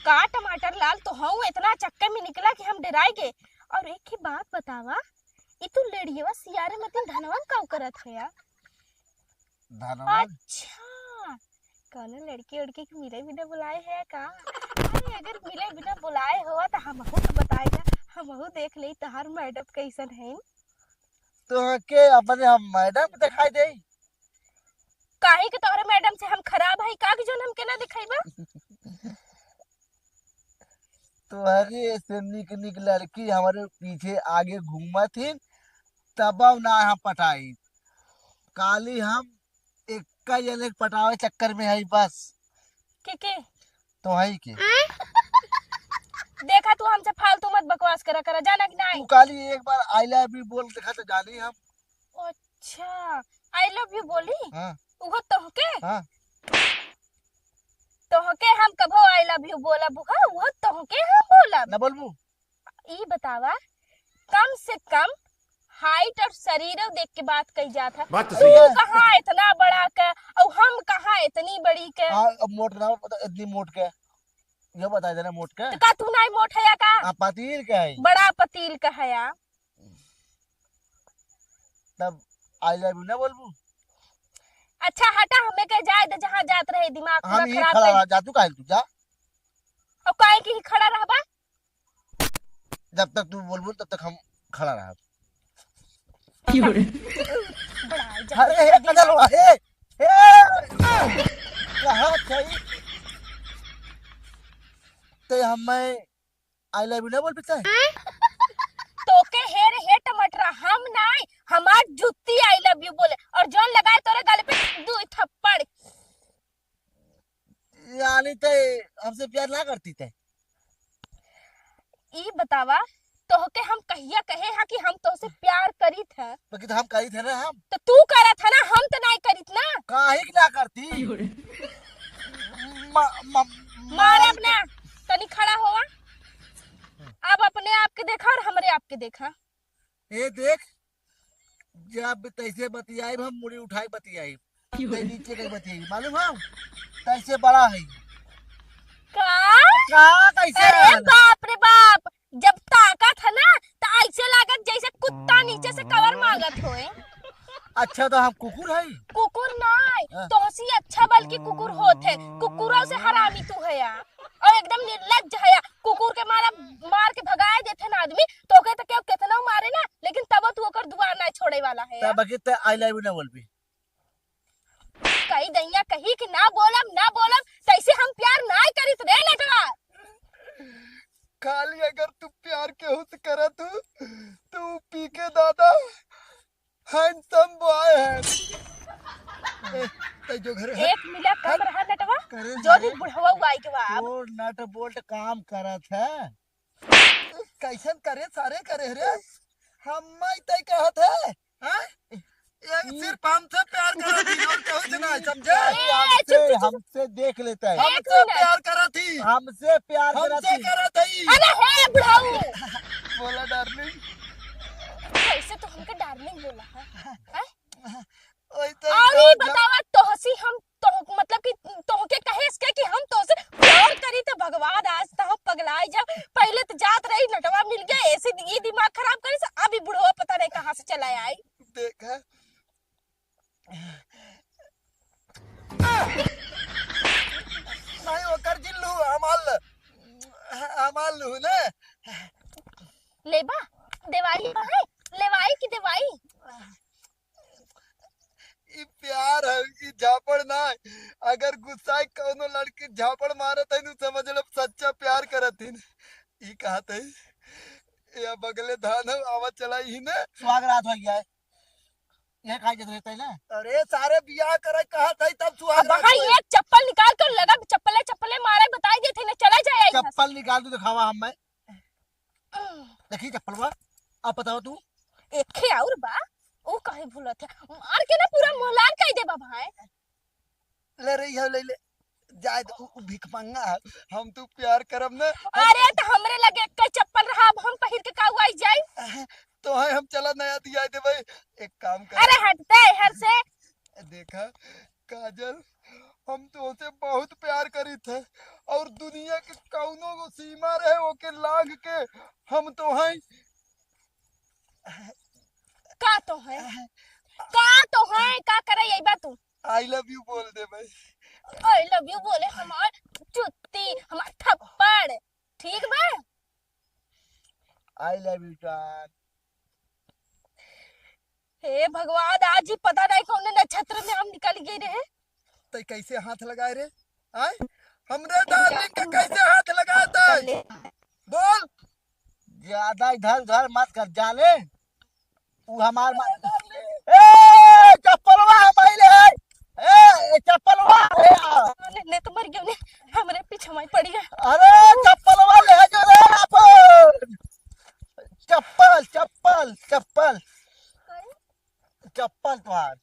का टमाटर लाल तो हूँ इतना चक्कर में निकला कि हम डराए गए। और एक ही बात बतावा, ये तू लड़ियवा सियारे मतीन धनवन का करत है यार? धनवन अच्छा, कौनो लड़की उड़की के मिले बिना बुलाए है का? अरे अगर मिले बिना बुलाए हो तो हमहू तो बताएगा, हमहू देख ले तहार मैडम कैसन है। तो के अपने हम मैडम दिखाई दे। काहे के तोहरे मैडम से हम खराब है का कि जोन हमके ना दिखाइबा? तुम्हारी से निक निक लड़की हमारे पीछे आगे घूमा थी, तब ना हम पटाई। काली हम एक का जने पटावे चक्कर में है बस। के तो है के देखा तू हमसे फालतू मत बकवास करा करा, जाना कि नहीं? तू काली एक बार आई लव यू बोल देखा तो जानी हम। अच्छा, आई लव यू बोली? हाँ उहो तोहके? हाँ तोहके हम कभो आई लव यू बोला बुहा? उहो तोहके हम बोला? ना बोलबू। ई बतावा, कम से कम हाइट और शरीर देख के बात कही जात है। तू कहाँ इतना बड़ा के और हम कहाँ इतनी बड़ी के? अब मोट ना पता इतनी मोट के ये बता देना मोट के। तो का तू नहीं मोट है या का? पतील के है बड़ा पतील का है या? तब आई लव यू ना बोलबू। अच्छा हटा, हमें के जाए दे जहाँ जात रहे, दिमाग पूरा हम ही खराब खड़ा कर। रह जा, तू काहे तू जा। और काहे की खड़ा रहबा? जब तक तू बोलबू तब तक हम खड़ा रहा। बड़ा अरे हे कदल हे हे कहां गई ते हमें आई लव यू ना बोल पिता तोके हे रे हे टमाटर, हम नहीं, हमार जुत्ती आई लव यू बोले और जोन लगाए तोरे गले पे दो थप्पड़। यानी ते हमसे प्यार ना करती ते? ई बतावा, तोहके हम कहिया कहे हा कि हम तोसे प्यार करीत है? बाकी तो हम करी थे ना। हम तो तू करत है ना, हम तो नहीं करीत ना। काहे की ना करती मारे अपने तनी खड़ा होवा। अब अपने आप के देखा और हमरे आप के देखा। ये देख, जब तैसे बतियाई हम मुड़ी उठाई बतियाई, ते नीचे कहीं बतियाई मालूम है? तैसे बड़ा है का कैसे? अरे बाप रे बाप, जब ताकत है ना तो ऐसे लागत जैसे कुत्ता नीचे से कवर मांगत होए। अच्छा तो हम कुकुर है? कुकुर नहीं, तोहसी अच्छा बल्कि कुकुर होते। कुकुरों से हरामी तू है या, और एकदम निर्लज्ज है या। कुकुर के मार के भगाए देथे ना आदमी, तोके तो क्यों कितना मारे ना, लेकिन तब तू ओकर दुआ ना छोड़े वाला है या। तब बाकी ते आई लव यू ना बोल भी। कही दैया कही कि ना बोलम तैसे हम प्यार नहीं करित रे लटवा। खाली अगर तू प्यार के हुस करे तू पी के दादा हैंडसम बॉय है। ते जो घर है एक मिला कम रहा नटवा, करे जो दिन बुढ़वा आई के बाद वो नट बोल्ट काम करत है। कैसन करे सारे करे रे हम मैं तय कहत है। हां एक सिर्फ हमसे प्यार करत थी और कहू से ना समझे। हमसे देख लेता है, हमसे प्यार करत थी, हमसे प्यार करत थी। अरे हे बुढ़ाऊ, बोला डार्लिंग, कैसे तो हमके डार्लिंग बोला है? ओए तो और ये बतावा, तोहसी हम तो मतलब कि तोहके कहेस के कि हम तोसे प्यार करी तो भगवान आज तो हम पगलाई जा। पहले तो जात रही नटवा मिल गया, ऐसे ये दिमाग खराब करे से अभी बुढ़वा पता नहीं कहां से चला आई। देखा नहीं ओकर जिल्लू हमाल लू ने लेबा देवाई है, लेवाई की देवाई। ई प्यार है कि झापड़ ना। अगर गुस्सा कोनो लड़की झापड़ मारत है तो समझ लो सच्चा प्यार करत है। ई कहत है या बगले धान आवत चला ही ने सुहाग रात हो गया है। ये काहे जत रहता है ना? अरे सारे बियाह करे कहत है तब सुहाग रात। भाई एक चप्पल निकाल कर लगा, चप्पले मारे बताई देते ना, चला जाए। चप्पल निकाल दो दिखावा हम मैं देखी चप्पल बा। अब बताओ तू एक और बा ओ काहे भूलत है, मार के ना पूरा मोहलान कह दे भाई। ले रही है ले ले जाए तो भीख मांगा हम तू प्यार करब ना। अरे तो हमरे लगे एक चप्पल रहा, अब हम पहिर के काऊ आई जाए तो है हम चला नया दिया दे भाई। एक काम कर, अरे हटते हर से देखा काजल हम तो उसे बहुत प्यार करी थे और दुनिया के कौनो को सीमा रहे ओके लाग के हम तो हैं। का तो है, का तो है, का करे यही बात तू। आई लव यू बोल दे भाई। आई लव यू बोले हमार जुत्ती, हमार थप्पड़, ठीक बा। आई लव यू जान। हे भगवान, आज ही पता नहीं कौन नक्षत्र में हम निकल गए रहे। तो कैसे हाथ लगाए रे? आय हमरे डार्लिंग का कैसे हाथ लगाता है? बोल। ज्यादा इधर उधर मत कर जाने। वो हमार चप्पलवा हमारे है। चप्पलवा ने तो मर गयो ने, हमरे पीछे में पड़ी है। अरे चप्पलवा ले जो रे अपन। चप्पल चप्पल चप्पल चप्पल तुम्हार।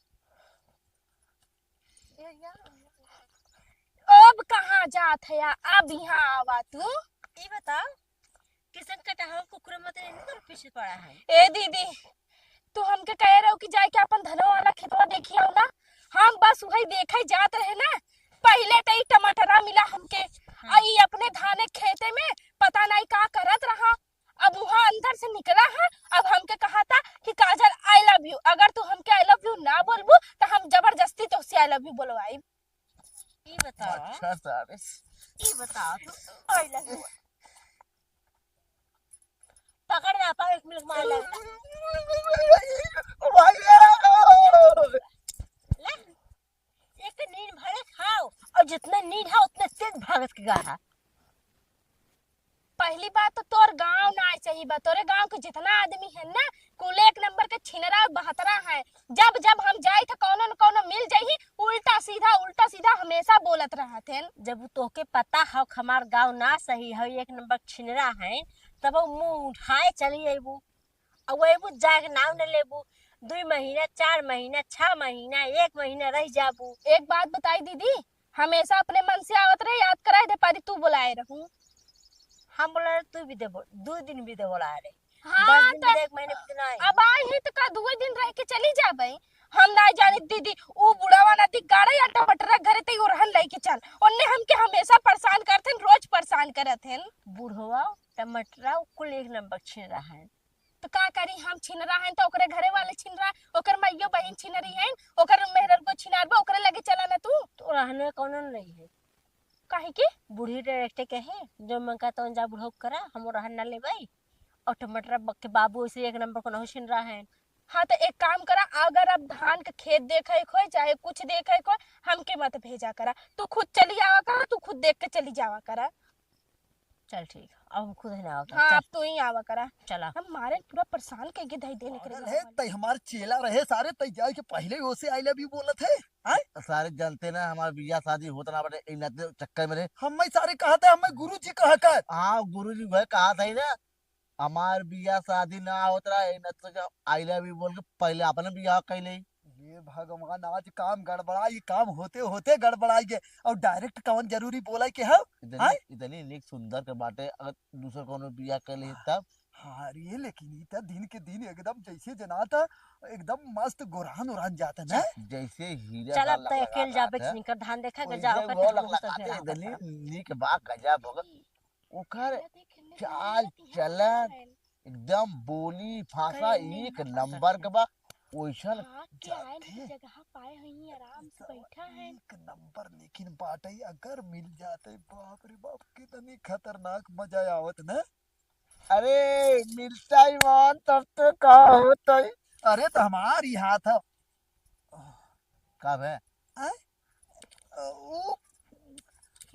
अब कहाँ जात है या अब यहाँ आवा तू? ये बताओ किसन कटहल कुकुर मत इनकर पीछे पड़ा है। ए दीदी, तू हमके कह रहे हो कि जाके अपन धनो वाला खेतवा देखी आओ ना। हम बस वही देखे जात रहे ना। पहले तो ही टमाटरा मिला हमके, आई अपने धाने खेते में पता नहीं का करत रहा। अब वहाँ अंदर से निकला है। अब हमके कहा था कि काजल आई लव यू, अगर तू हमके आई लव यू ना बोलबू तो हम जबरदस्ती तो से आई लव यू बोलवाई। ये बताओ अच्छा सारे ये बताओ तू आई लव यू पकड़ ना पाओ, 1 मिनट मार ले। एक तो नींद भरे खाओ और जितना नींद है उतना तेज भागत के गा। पहली बात तो तोर गांव ना चाहिए बा। तोरे गांव के जितना आदमी है ना, कुल एक नंबर के छिनरा और बहतरा है। जब जब हम जाए तो कौनो न कौनो मिल जाही, उल्टा सीधा हमेशा बोलत रहत हैं। जब तोके पता है हमार गांव ना सही है, 1 नंबर छिनरा है, तब वो मुंह उठाए चली अबू और वो जाके नाम न लेबू। 2 महीना 4 महीना 6 महीना 1 महीना रह जाबू। एक बात बताई दीदी, हमेशा अपने मन से आवत रहे, याद कराए दे पारी तू बुलाए रहूं। हम बोला तू भी दे बोल 2 दिन भी दे बोला रे। हाँ 10 दिन तो भी 1 महीने भी नहीं। अब आए ही तो का 2 दिन रह के चली जाबे। हम ना जाने दीदी, वो बुढ़ावा ना दिख गाड़ा या टमाटर घरे ते रहन लेके चल। ओन्ने हमके हमेशा परेशान करथन, रोज परेशान करथन। बूढ़वा टमाटरा कुल 1 नंबर छिनरा है। तो का करी, हम छिन रहा है तो ओकरे घरे वाले छिन रहा, ओकर माइयो बहन छिन रही है, ओकर मेहरन को छिनारबा, ओकरे लगे चला ना तू। तो रहने कौन नहीं है। काहे की बूढ़ी डायरेक्ट के है जो मंगा तो जा बुढ़ो करा हम रहन ना ले भाई। और टमाटर के बाबू ऐसे 1 नंबर को नहीं छिन रहा है। हाँ तो एक काम करा, अगर अब धान के खेत देखे खोए चाहे कुछ देखे खोए, हमके मत भेजा करा। तू खुद चली जावा करा, तू खुद देख के चली जावा करा। चल ठीक, अब हम खुद है ना आवता। हाँ चल अब तू ही आवा करा। चला हम मारे पूरा परेशान के धई देने के पागल है तई हमार चेला रहे सारे तई जाए के पहले ही ओसे आई लव यू बोलत है। सारे जानते ना हमारे बिया शादी होता ना बटे इन चक्कर में रे। हम सारे कहते हम गुरु जी कहा कर। हाँ गुरुजी भाई कहा था ही ना हमार बिया शादी ना होत रहा इन तो आई लव यू बोल के पहले अपने बिया कैले। ये भगवान आज काम गड़बड़ाई, काम होते होते गड़बड़ाई है और डायरेक्ट कौन जरूरी बोला कि हम इतनी निक सुंदर के बाटे अगर दूसरा कोनो बिया कैले तब। हाँ रे लेकिन इतना दिन के दिन एकदम जैसे जनाता एकदम मस्त गोरान उरान जाता ना जैसे हीरा चल का अब तो अकेले जाबे लग निकर धान देखा के वैसे जाओ वो के लगलाते इतनी निक बा गजब होगा ओकर चाल चलन एकदम बोली भाषा एक नंबर के बा। ओइसन जगह पाए हई आराम से बैठा है। एक नंबर लेकिन बाटे अगर मिल जाते बाप रे बाप कितनी खतरनाक मजा आवत ना। अरे मिलता ही मान तब तो कहा होता ही। अरे तो हमारी हाथ है कब है वो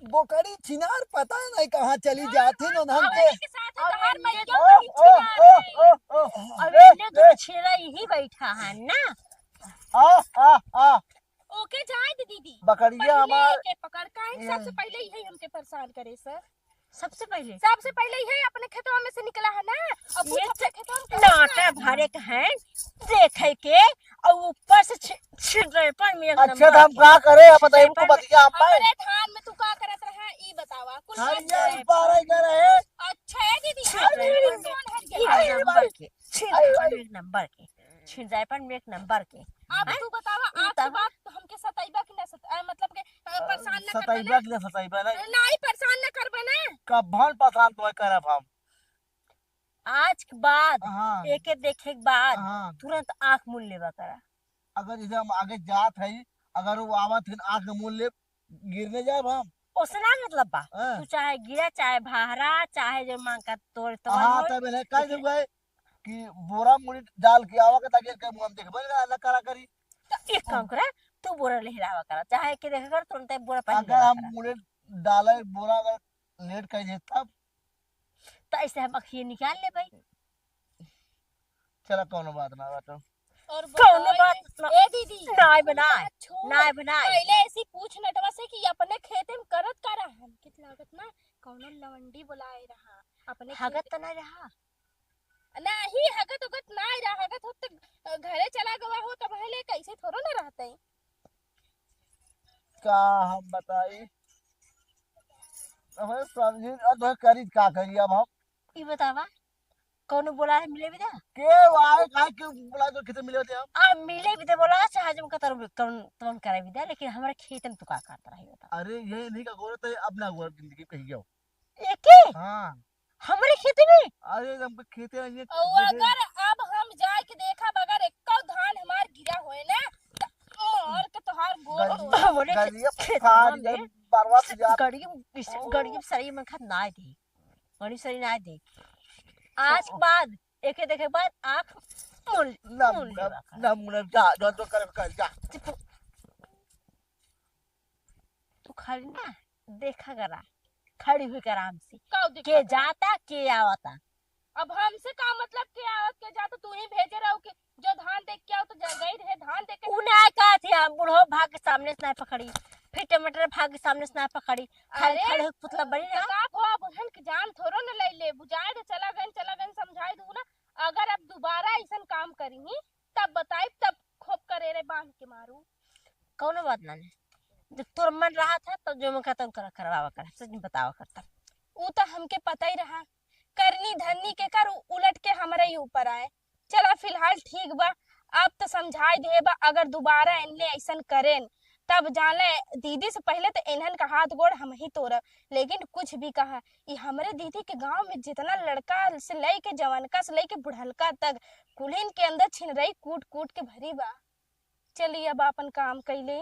बोकड़ी छिनार पता नहीं कहाँ चली जाती न हमके। के साथ हर मैया वही छिना अब इन्हें तो छिरा यही बैठा है ना। ओके जाए दे दीदी, बकरिया हमार के पकड़ का सबसे पहले यही हमके परेशान करे सर। सबसे पहले यही अपने खेतवा में से निकला है ना। अब ये अपने खेतवा में नाटा भरे के हैं देखे के और ऊपर से छिड़ पर में एक अच्छा तो हम क्या करे अब बताइए हमको बतिया हम हमारे धान में तू का करत रहा ई बतावा कुल हम बात ये है। पारा कर रहे अच्छा है दीदी, एक नंबर के छिड़ पर में 1 नंबर के। अब तू बतावा आज के बाद हमके सताइबा कि ना मतलब के न करबे सताइबा के लिए सताइबा नहीं नहीं परेशान न करबे ना। कब भन पसंद तो करब हम। आज के बाद हाँ एके देखे के बाद हाँ तुरंत आंख मूल लेवा करा। अगर जैसे हम आगे जात है अगर वो आवत है आंख में मूल ले गिरने जाए हम। ओसना मतलब बा हाँ। तू चाहे गिरा चाहे भारा चाहे जो मांग का तोड़ तो हाँ तब है कह दे गए कि बोरा मुड़ी डाल के आवा के ताकि के मुंह हम देखबे ना करा करी। एक काम करे तू बोरा लहरावा करा चाहे के देखे कर तुरंत बोरा पहन अगर हम मुड़े डाले बोरा अगर लेट कर दे तब तो ऐसे हम अखिए निकाल ले भाई। चला कोनो बात ना बात। और कौनो बताओ बात ये- ना- ए दीदी नाय बनाए छोड़, नाय बनाए पहले ऐसी पूछ नटवा से कि अपने खेते में करत का रहा हम कित लागत ना कौनो लवंडी बुलाए रहा अपने हगत तो नहीं रहा नहीं हगत उगत ना रहा हगत हो तो घरे चला गवा हो तो पहले कैसे थोड़ो ना रहते। का हम बताई अब समझी अब करी का करी अब हम ई बतावा कौनो बोला है मिले बिदा के आए काहे के बुला तो कितने मिले होते हम। आ मिले बिदा बोला चाहे जो कतर कौन तुम करे बिदा लेकिन हमारे खेत में तू का करता रही बता। अरे ये नहीं का गोरत है अपना गोरत जिंदगी कही गयो। एके हाँ हमारे खेत में अरे हम खेते में ये और अगर अब हम जाए के देखा बगैर एक धान हमार गिरा होए ना तो मार के तोहार गोड़ तोड़- हमारे गड़िया खेत फाड़ में गई बर्बाद से जा। गड़ियम सरी मन खात ना दे गड़ी सरी ना दे आज के बाद एके देखे के बाद आंख मूल ना मूल लेवा करा। ना मुने जा जो तो कर कर जा। तू खाली ना देखा करा खड़ी हुई कर आराम से कौ के दिक्कत है? जाता के आवता। अब हमसे का मतलब के आवत के जा तो तू ही भेजे रहो कि जो धान देख के आओ तो गई रहे धान देख के उन्हें कहा थी हम बुढ़ो भाग के सामने से ना पकड़ी फिर टमाटर भाग के सामने से ना पकड़ी खाली अरे, खड़े होके पुतला बनी रहा। का भो बहन के जान थोड़ो न ले ले बुझाए दे चला गन समझाई दू ना। अगर अब दोबारा ऐसा काम करी तब बताई तब खोप करे रे बांध के मारू। कौनो बात ना ले जब तोर मन रहा था तो जो मैं खत्म कर करवावा कर सच में बतावा करता। ऊ तो हमके पता ही रहा करनी धरनी के कर उलट के हमारे ही ऊपर आए। चला फिलहाल ठीक बा अब तो समझाई दे बा अगर दोबारा इनने ऐसा करें तब जाने दीदी से पहले तो इन्हन का हाथ गोड़ हम ही तोड़ब। लेकिन कुछ भी कहा ये हमारे दीदी के गांव में जितना लड़का से लेके जवानका से लेके बुढ़लका तक कुलीन के अंदर छिन रही कूट कूट के भरी बा। चलिए अब अपन काम कैले।